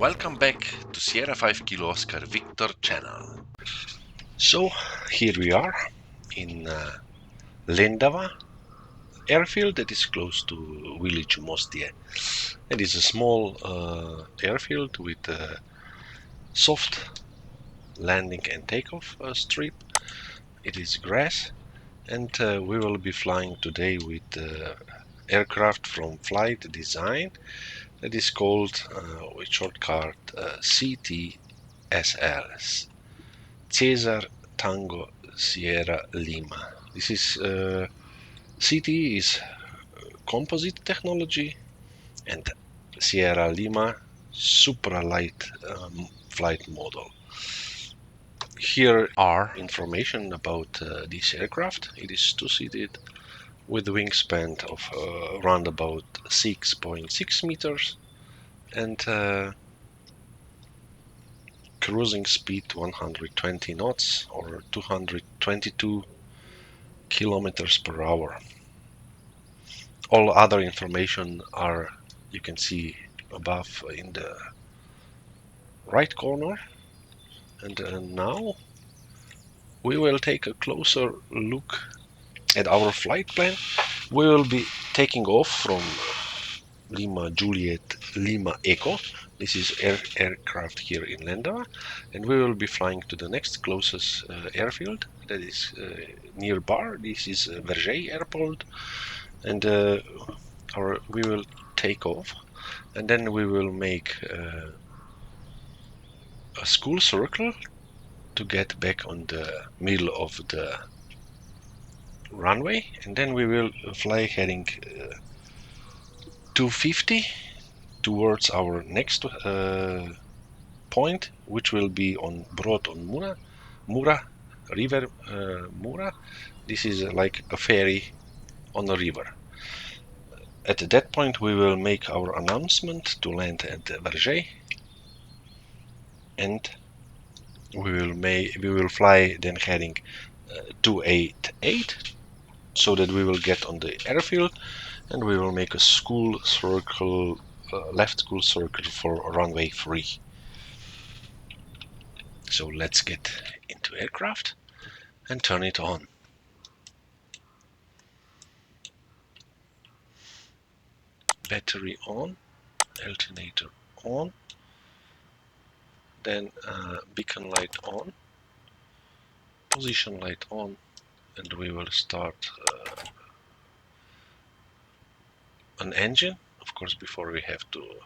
Welcome back to Sierra 5 Kilo Oscar Victor channel. So here we are in Lendava airfield that is close to village Mostie. It is a small airfield with a soft landing and takeoff strip. It is grass, and we will be flying today with aircraft from Flight Design that is called with shortcut CTSL, Cesar Tango Sierra Lima. This is CT is composite technology, and Sierra Lima super light flight model. Here are information about this aircraft. It is two-seated with a wingspan of around about 6.6 meters and cruising speed 120 knots or 222 kilometers per hour. All other information are, you can see above in the right corner. And now we will take a closer look at our flight plan. We will be taking off from Lima Juliet Lima Echo. This is aircraft here in Lendava, and we will be flying to the next closest airfield that is nearby. This is Veržej Airport, and we will take off, and then we will make a school circle to get back on the middle of the runway, and then we will fly heading 250 towards our next point, which will be on Brod on Mura river. Mura. This is like a ferry on the river. At that point we will make our announcement to land at Veržej, and we will fly then heading 288 so that we will get on the airfield, and we will make a school circle, left school circle for runway 3. So let's get into aircraft and turn it on. Battery on, alternator on, then beacon light on, position light on, and we will start an engine. Of course, before we have to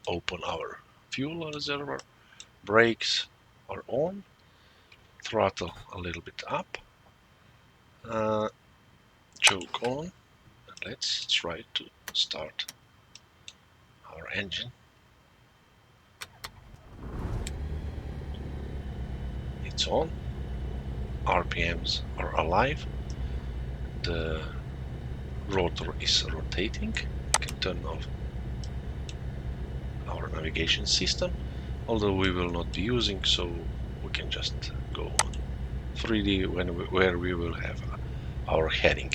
open our fuel reservoir. Brakes are on, throttle a little bit up, choke on, and let's try to start our engine. It's on, RPMs are alive, the rotor is rotating. We can turn off our navigation system, although we will not be using, so we can just go on 3D where we will have our heading.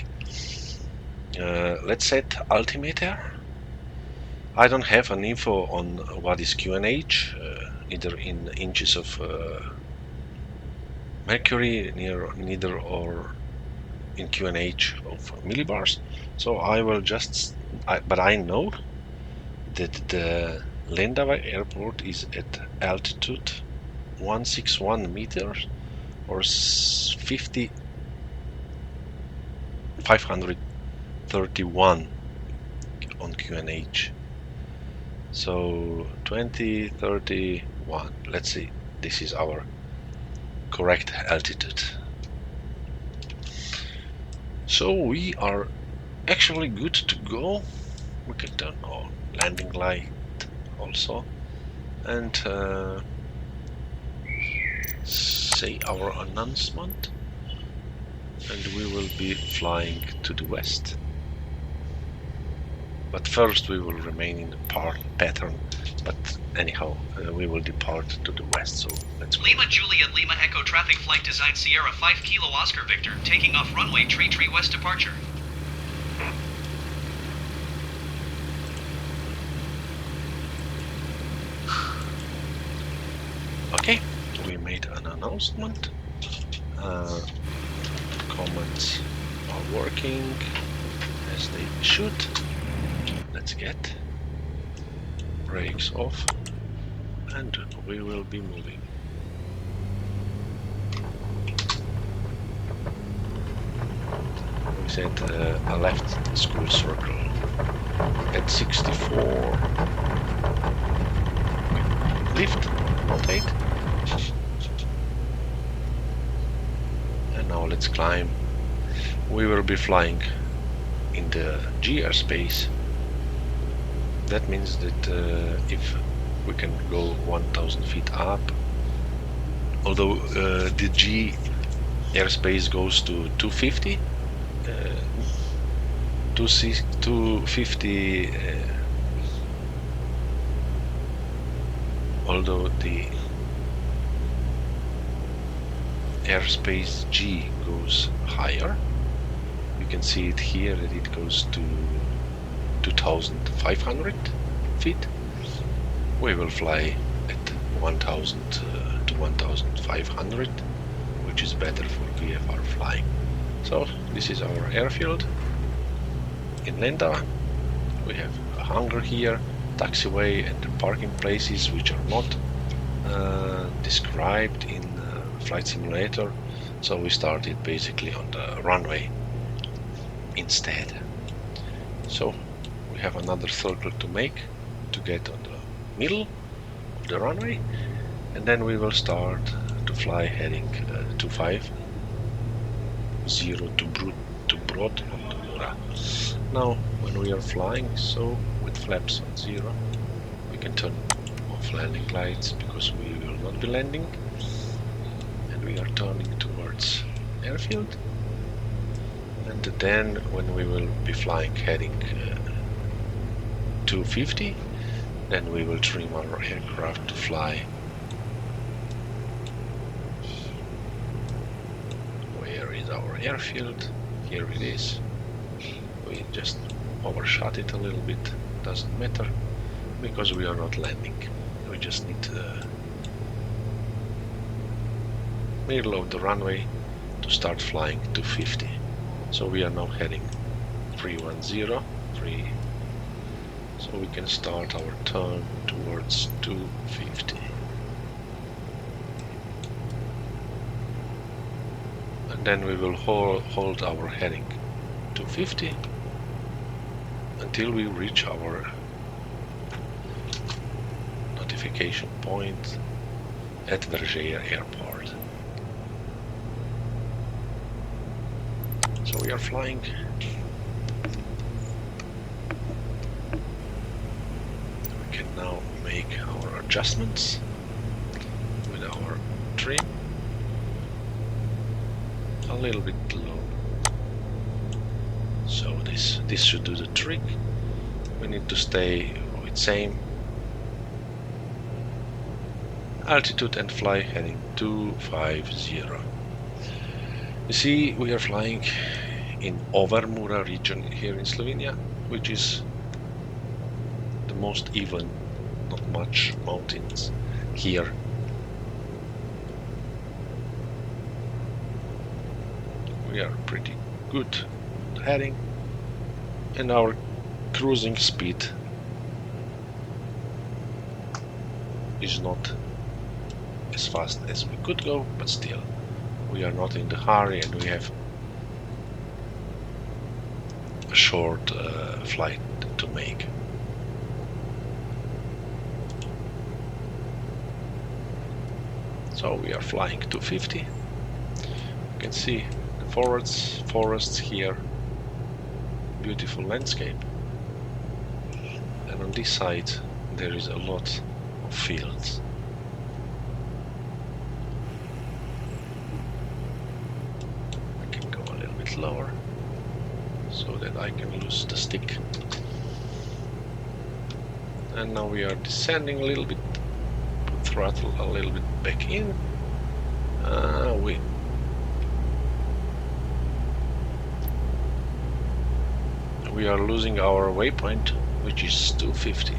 Let's set altimeter. I don't have an info on what is QNH, either in inches of mercury, neither or in QNH of millibars. So I will just, but I know that the Lendava airport is at altitude 161 meters or 531 on QNH. So 2031. Let's see. This is our correct altitude. So we are actually good to go. We can turn on landing light also, and say our announcement, and we will be flying to the west. But first we will remain in the pattern, but anyhow we will depart to the west, so let's go. Lima Juliet Lima Echo Traffic Flight Design Sierra 5 Kilo Oscar Victor, taking off runway Tree West departure. we made an announcement. Commands are working as they should. Let's get brakes off and we will be moving. We set a left school circle at 64. Lift, rotate. And now let's climb. We will be flying in the G airspace. That means that if we can go 1000 feet up, although the G airspace goes to 250, 250, although the airspace G goes higher. You can see it here that it goes to 2500 feet. We will fly at 1000 to 1500, which is better for VFR flying. So this is our airfield in Lendava. We have a hangar here, taxiway and parking places which are not described in Flight Simulator, so we started basically on the runway instead. So we have another circle to make to get on the middle of the runway, and then we will start to fly heading 250 to Broad on the Mura. Now when we are flying so with flaps on 0, we can turn off landing lights because we will not be landing, and we are turning towards airfield. And then when we will be flying heading 250, then we will trim our aircraft to fly. Where is our airfield? Here it is. We just overshot it a little bit, doesn't matter, because we are not landing. We just need the middle of the runway to start flying 250. So we are now heading 310, so we can start our turn towards 250. And then we will hold our heading 250 until we reach our notification point at Veržej Airport. So we are flying. We can now make our adjustments with our trim a little bit low. So this should do the trick. We need to stay with same altitude and fly heading 250. You see, we are flying in Mura region here in Slovenia, which is the most even, not much mountains here. We are pretty good heading, and our cruising speed is not as fast as we could go, but still we are not in the hurry, and we have a short flight to make. So we are flying 250. You can see the forests here, beautiful landscape, and on this side there is a lot of fields. Lower so that I can lose the stick. And now we are descending a little bit, put throttle a little bit back in. We are losing our waypoint, which is 250.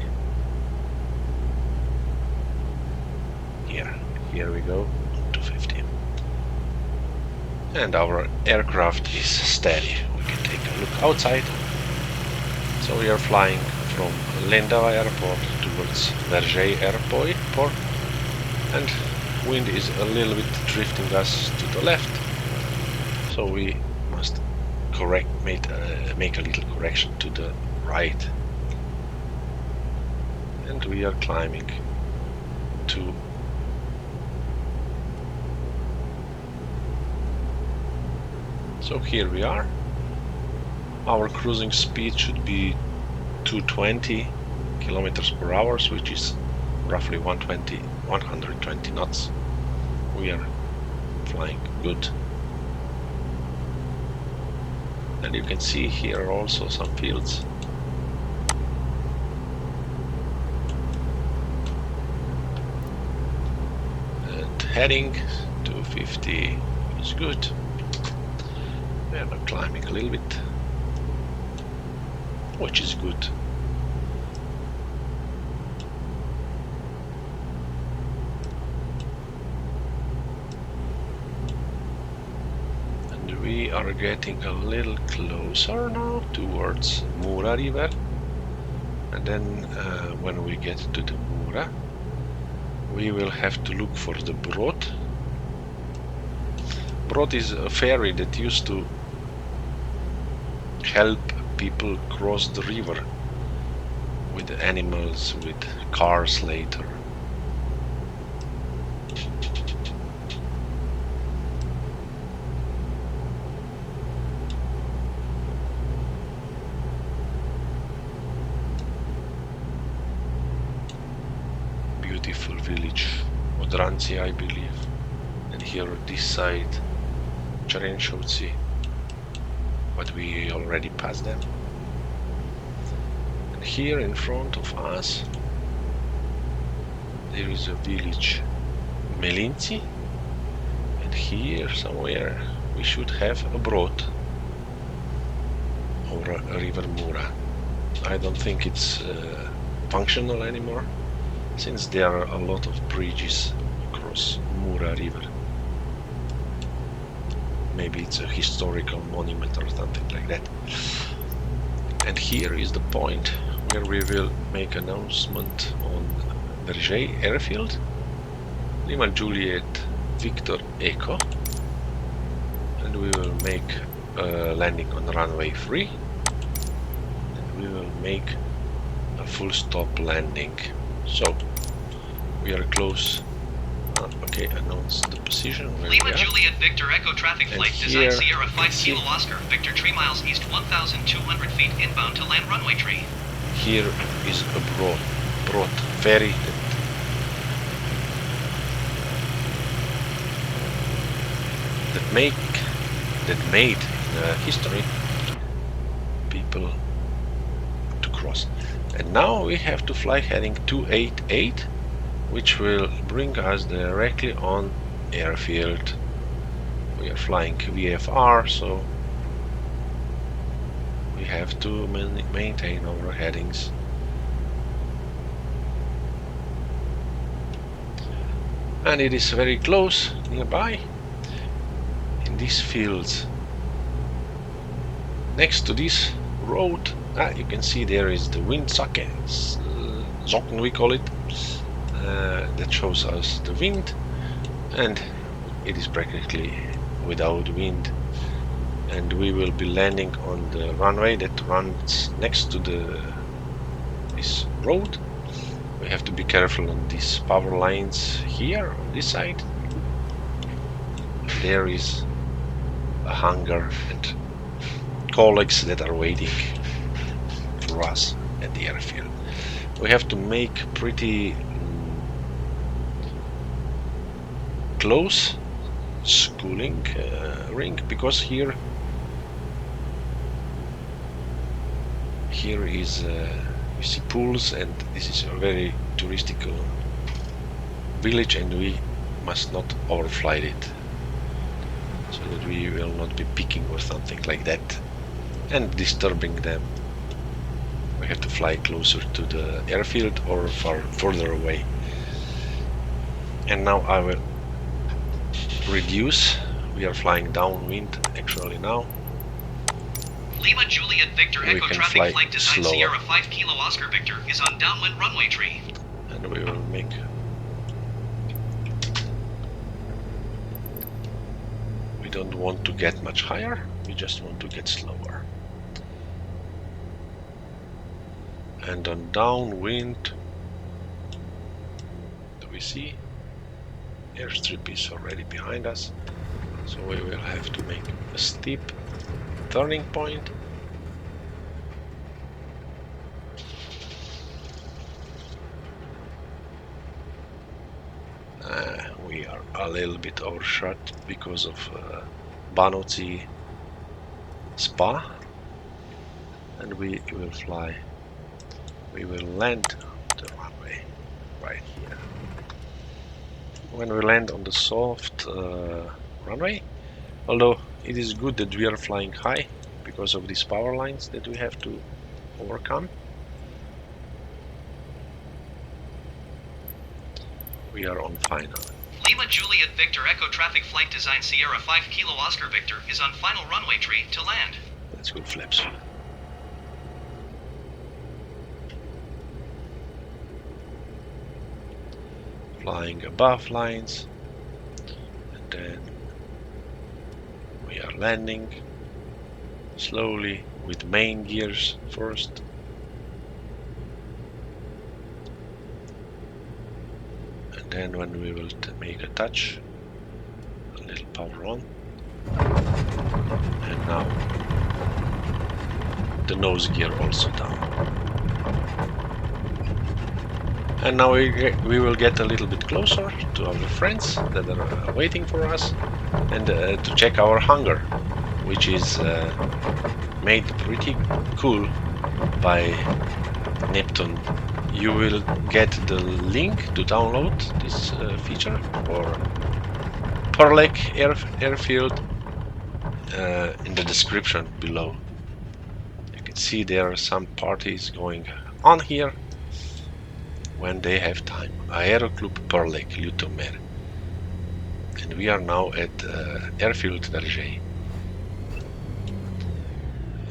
Here we go. and our aircraft is steady. We can take a look outside. So we are flying from Lendava airport towards Veržej airport, and wind is a little bit drifting us to the left, so we must make a little correction to the right, and we are climbing to so here we are. Our cruising speed should be 220 kilometers per hour, which is roughly 120 knots. We are flying good. And you can see here also some fields. And heading 250 is good. We are now climbing a little bit, which is good. And we are getting a little closer now towards Mura River. And then when we get to the Mura, we will have to look for the Brod. Brod is a ferry that used to help people cross the river with animals, with cars later. Beautiful village, Odranci, I believe. And here this side, Čerenšovci, but we already passed them. And here in front of us there is a village Melinci, and here somewhere we should have a Brod over a river Mura. I don't think it's functional anymore, since there are a lot of bridges across Mura River. Maybe it's a historical monument or something like that. And here is the point where we will make announcement on Veržej airfield, Lima Juliet Victor Echo, and we will make a landing on runway 3, and we will make a full stop landing. So we are close. Okay, announce the position where Lima we are. Juliet Victor Echo traffic And flight here, design Sierra 5 see, Kilo Oscar Victor 3 miles east 1,200 feet inbound to land runway 3. Here is a Brod ferry that made history people to cross. And now we have to fly heading 288, which will bring us directly on airfield. We are flying VFR, so we have to maintain our headings. And it is very close nearby in these fields. Next to this road, you can see there is the wind socket, Zocken we call it, that shows us the wind, and it is practically without wind. And we will be landing on the runway that runs next to this road. We have to be careful on these power lines here on this side. There is a hangar and colleagues that are waiting for us at the airfield. We have to make pretty close schooling ring, because here is you see pools, and this is a very touristical village, and we must not overfly it, so that we will not be picking or something like that and disturbing them. We have to fly closer to the airfield or further away. And now I will reduce We are flying downwind actually now. Lima Juliet Victor We Echo can Traffic fly Flight Design slower. Sierra 5 Kilo Oscar Victor is on downwind runway tree. And we will make... We don't want to get much higher, we just want to get slower. And on downwind, do we see? Airstrip is already behind us, so we will have to make a steep turning point. We are a little bit overshot because of Banozi Spa, and we will fly. We will land the runway right here. When we land on the soft runway, although it is good that we are flying high because of these power lines that we have to overcome. We are on final. Lima Juliet Victor Echo Traffic Flight Design Sierra 5 Kilo Oscar Victor is on final runway tree to land. Let's go flaps. Flying above lines, and then we are landing slowly with main gears first. And then when we will make a touch, a little power on. And now the nose gear also down. And now we will get a little bit closer to our friends that are waiting for us, and to check our hangar, which is made pretty cool by Neptune. You will get the link to download this feature for Perlek airfield in the description below. You can see there are some parties going on here when they have time. Aeroclub Perlek, Lutomer. And we are now at airfield Veržej.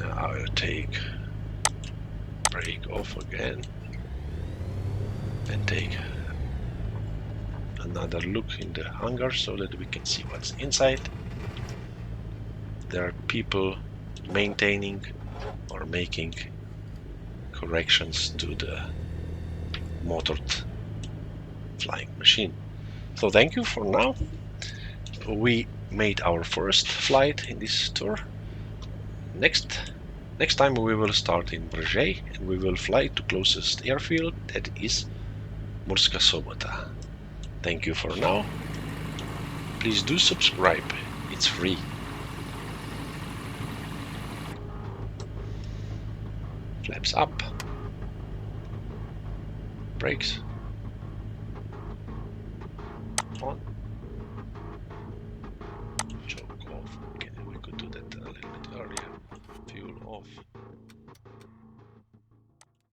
I will take break off again and take another look in the hangar so that we can see what's inside. There are people maintaining or making corrections to the motored flying machine. So thank you for now. We made our first flight in this tour. Next time we will start in Veržej and we will fly to closest airfield, that is Murska Sobota. Thank you for now. Please do subscribe, it's free. Flaps up. Brakes on. Choke off. Okay, we could do that a little bit earlier. Fuel off.